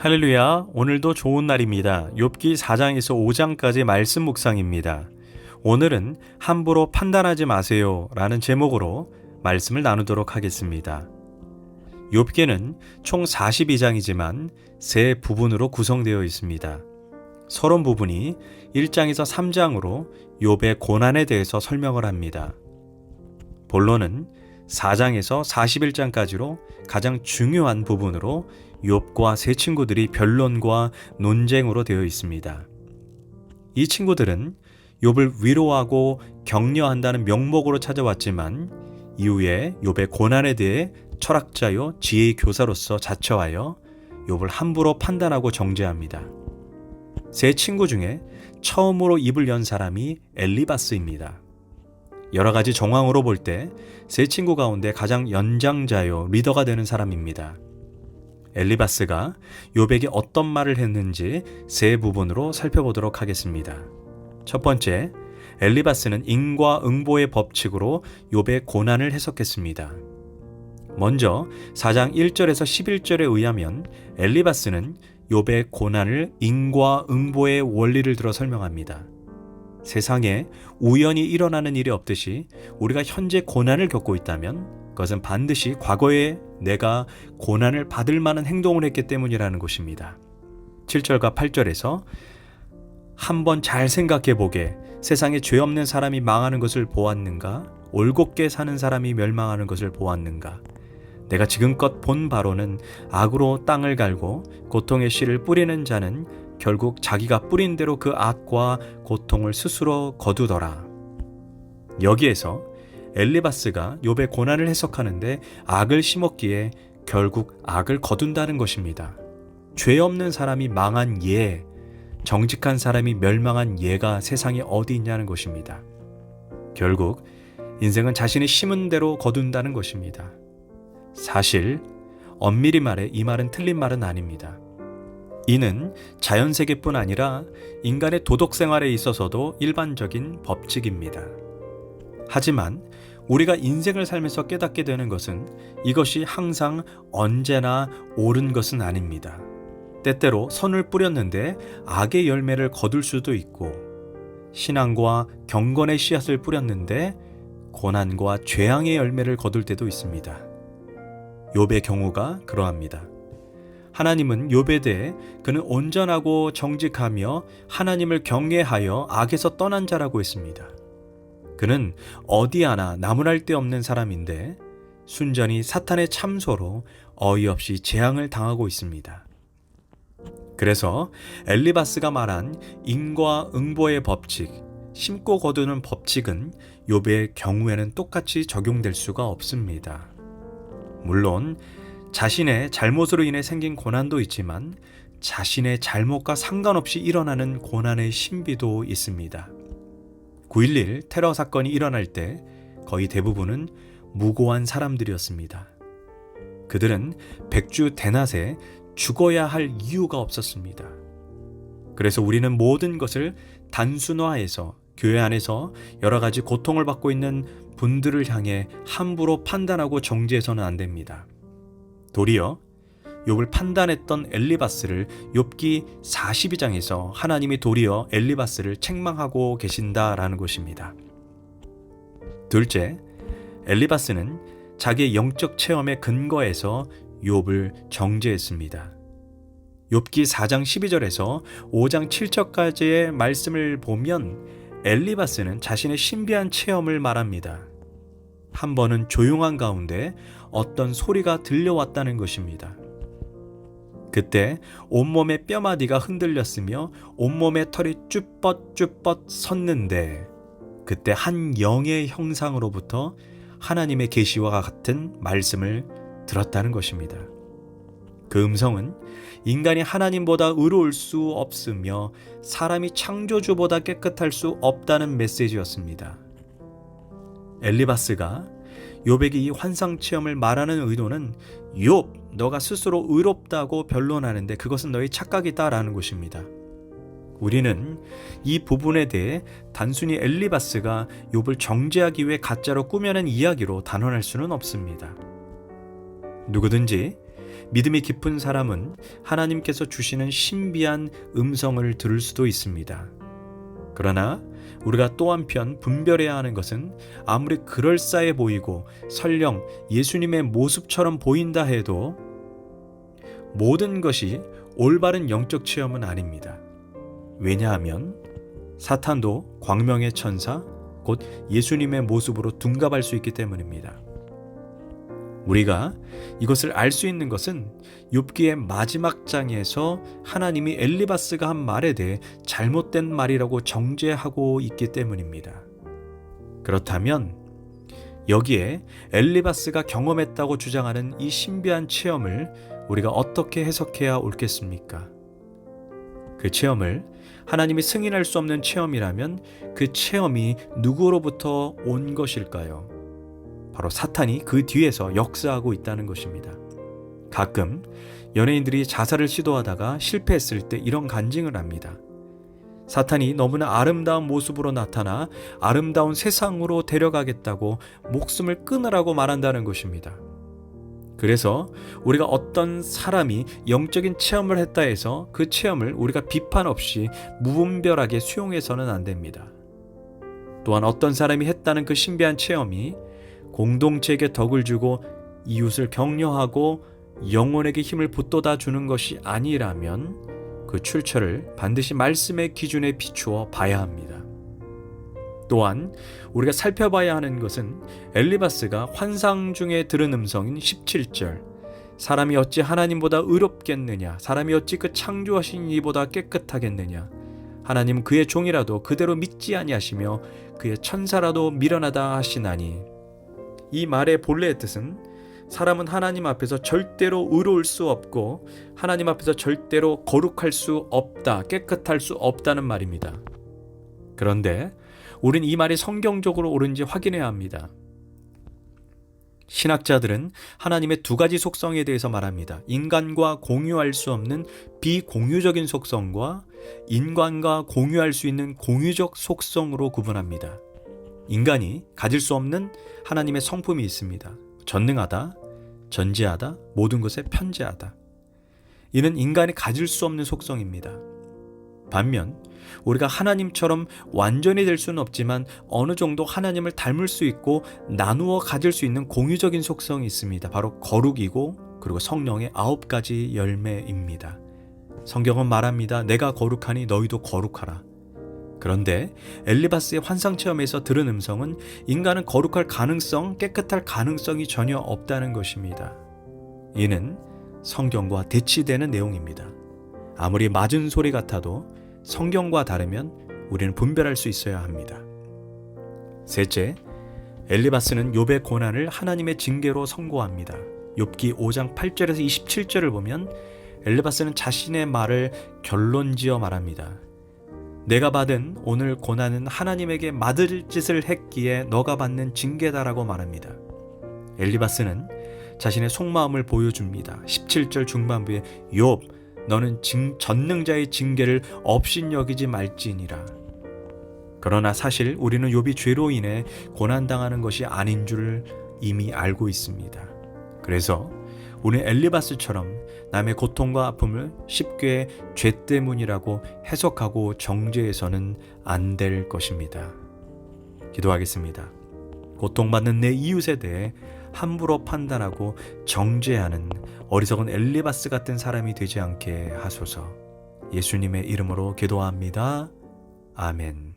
할렐루야, 오늘도 좋은 날입니다. 욥기 4장에서 5장까지 말씀 묵상입니다. 오늘은 함부로 판단하지 마세요 라는 제목으로 말씀을 나누도록 하겠습니다. 욥기는 총 42장이지만 세 부분으로 구성되어 있습니다. 서론 부분이 1장에서 3장으로 욥의 고난에 대해서 설명을 합니다. 본론은 4장에서 41장까지로 가장 중요한 부분으로 욥과 세 친구들이 변론과 논쟁으로 되어 있습니다. 이 친구들은 욥을 위로하고 격려한다는 명목으로 찾아왔지만 이후에 욥의 고난에 대해 철학자요 지혜의 교사로서 자처하여 욥을 함부로 판단하고 정죄합니다. 세 친구 중에 처음으로 입을 연 사람이 엘리바스입니다. 여러 가지 정황으로 볼 때 세 친구 가운데 가장 연장자요 리더가 되는 사람입니다. 엘리바스가 욥에게 어떤 말을 했는지 세 부분으로 살펴보도록 하겠습니다. 첫 번째, 엘리바스는 인과응보의 법칙으로 욥의 고난을 해석했습니다. 먼저 4장 1절에서 11절에 의하면 엘리바스는 욥의 고난을 인과응보의 원리를 들어 설명합니다. 세상에 우연히 일어나는 일이 없듯이 우리가 현재 고난을 겪고 있다면 그것은 반드시 과거에 내가 고난을 받을 만한 행동을 했기 때문이라는 것입니다. 7절과 8절에서 한번 잘 생각해 보게 세상에 죄 없는 사람이 망하는 것을 보았는가? 올곧게 사는 사람이 멸망하는 것을 보았는가? 내가 지금껏 본 바로는 악으로 땅을 갈고 고통의 씨를 뿌리는 자는 결국 자기가 뿌린 대로 그 악과 고통을 스스로 거두더라. 여기에서 엘리바스가 욥의 고난을 해석하는데 악을 심었기에 결국 악을 거둔다는 것입니다. 죄 없는 사람이 망한 예, 정직한 사람이 멸망한 예가 세상에 어디 있냐는 것입니다. 결국 인생은 자신이 심은 대로 거둔다는 것입니다. 사실 엄밀히 말해 이 말은 틀린 말은 아닙니다. 이는 자연세계뿐 아니라 인간의 도덕생활에 있어서도 일반적인 법칙입니다. 하지만 우리가 인생을 살면서 깨닫게 되는 것은 이것이 항상 언제나 옳은 것은 아닙니다. 때때로 선을 뿌렸는데 악의 열매를 거둘 수도 있고, 신앙과 경건의 씨앗을 뿌렸는데 고난과 죄악의 열매를 거둘 때도 있습니다. 욥의 경우가 그러합니다. 하나님은 욥에 대해 그는 온전하고 정직하며 하나님을 경외하여 악에서 떠난 자라고 했습니다. 그는 어디 하나 나무랄 데 없는 사람인데 순전히 사탄의 참소로 어이없이 재앙을 당하고 있습니다. 그래서 엘리바스가 말한 인과응보의 법칙, 심고 거두는 법칙은 욥의 경우에는 똑같이 적용될 수가 없습니다. 물론 자신의 잘못으로 인해 생긴 고난도 있지만 자신의 잘못과 상관없이 일어나는 고난의 신비도 있습니다. 9.11 테러 사건이 일어날 때 거의 대부분은 무고한 사람들이었습니다. 그들은 백주 대낮에 죽어야 할 이유가 없었습니다. 그래서 우리는 모든 것을 단순화해서 교회 안에서 여러 가지 고통을 받고 있는 분들을 향해 함부로 판단하고 정죄해서는 안 됩니다. 도리어 욥을 판단했던 엘리바스를 욥기 42장에서 하나님이 도리어 엘리바스를 책망하고 계신다라는 것입니다. 둘째, 엘리바스는 자기의 영적 체험에 근거해서 욥을 정죄했습니다. 욥기 4장 12절에서 5장 7절까지의 말씀을 보면 엘리바스는 자신의 신비한 체험을 말합니다. 한 번은 조용한 가운데 어떤 소리가 들려왔다는 것입니다. 그때 온몸의 뼈마디가 흔들렸으며 온몸의 털이 쭈뼛쭈뼛 섰는데 그때 한 영의 형상으로부터 하나님의 계시와 같은 말씀을 들었다는 것입니다. 그 음성은 인간이 하나님보다 의로울 수 없으며 사람이 창조주보다 깨끗할 수 없다는 메시지였습니다. 엘리바스가 욥에게 이 환상 체험을 말하는 의도는 욥, 너가 스스로 의롭다고 변론하는데 그것은 너의 착각이다라는 것입니다. 우리는 이 부분에 대해 단순히 엘리바스가 욥을 정죄하기 위해 가짜로 꾸며낸 이야기로 단언할 수는 없습니다. 누구든지 믿음이 깊은 사람은 하나님께서 주시는 신비한 음성을 들을 수도 있습니다. 그러나 우리가 또 한편 분별해야 하는 것은 아무리 그럴싸해 보이고 설령 예수님의 모습처럼 보인다 해도 모든 것이 올바른 영적 체험은 아닙니다. 왜냐하면 사탄도 광명의 천사, 곧 예수님의 모습으로 둔갑할 수 있기 때문입니다. 우리가 이것을 알 수 있는 것은 욥기의 마지막 장에서 하나님이 엘리바스가 한 말에 대해 잘못된 말이라고 정죄하고 있기 때문입니다. 그렇다면 여기에 엘리바스가 경험했다고 주장하는 이 신비한 체험을 우리가 어떻게 해석해야 옳겠습니까? 그 체험을 하나님이 승인할 수 없는 체험이라면 그 체험이 누구로부터 온 것일까요? 바로 사탄이 그 뒤에서 역사하고 있다는 것입니다. 가끔 연예인들이 자살을 시도하다가 실패했을 때 이런 간증을 합니다. 사탄이 너무나 아름다운 모습으로 나타나 아름다운 세상으로 데려가겠다고 목숨을 끊으라고 말한다는 것입니다. 그래서 우리가 어떤 사람이 영적인 체험을 했다 해서 그 체험을 우리가 비판 없이 무분별하게 수용해서는 안 됩니다. 또한 어떤 사람이 했다는 그 신비한 체험이 공동체에게 덕을 주고 이웃을 격려하고 영혼에게 힘을 북돋아 주는 것이 아니라면 그 출처를 반드시 말씀의 기준에 비추어 봐야 합니다. 또한 우리가 살펴봐야 하는 것은 엘리바스가 환상 중에 들은 음성인 17절 사람이 어찌 하나님보다 의롭겠느냐, 사람이 어찌 그 창조하신 이보다 깨끗하겠느냐, 하나님 그의 종이라도 그대로 믿지 아니하시며 그의 천사라도 미련하다 하시나니. 이 말의 본래의 뜻은 사람은 하나님 앞에서 절대로 의로울 수 없고 하나님 앞에서 절대로 거룩할 수 없다, 깨끗할 수 없다는 말입니다. 그런데 우린 이 말이 성경적으로 옳은지 확인해야 합니다. 신학자들은 하나님의 두 가지 속성에 대해서 말합니다. 인간과 공유할 수 없는 비공유적인 속성과 인간과 공유할 수 있는 공유적 속성으로 구분합니다. 인간이 가질 수 없는 하나님의 성품이 있습니다. 전능하다, 전지하다, 모든 것에 편재하다. 이는 인간이 가질 수 없는 속성입니다. 반면 우리가 하나님처럼 완전히 될 수는 없지만 어느 정도 하나님을 닮을 수 있고 나누어 가질 수 있는 공유적인 속성이 있습니다. 바로 거룩이고 그리고 성령의 9가지 열매입니다. 성경은 말합니다. 내가 거룩하니 너희도 거룩하라. 그런데 엘리바스의 환상체험에서 들은 음성은 인간은 거룩할 가능성, 깨끗할 가능성이 전혀 없다는 것입니다. 이는 성경과 대치되는 내용입니다. 아무리 맞은 소리 같아도 성경과 다르면 우리는 분별할 수 있어야 합니다. 셋째, 엘리바스는 욥의 고난을 하나님의 징계로 선고합니다. 욥기 5장 8절에서 27절을 보면 엘리바스는 자신의 말을 결론지어 말합니다. 내가 받은 오늘 고난은 하나님에게 맞을 짓을 했기에 너가 받는 징계다라고 말합니다. 엘리바스는 자신의 속마음을 보여줍니다. 17절 중반부에 욥 너는 전능자의 징계를 업신여기지 말지니라. 그러나 사실 우리는 욥이 죄로 인해 고난당하는 것이 아닌 줄 이미 알고 있습니다. 그래서 우리는 엘리바스처럼 남의 고통과 아픔을 쉽게 죄 때문이라고 해석하고 정죄해서는 안 될 것입니다. 기도하겠습니다. 고통받는 내 이웃에 대해 함부로 판단하고 정죄하는 어리석은 엘리바스 같은 사람이 되지 않게 하소서. 예수님의 이름으로 기도합니다. 아멘.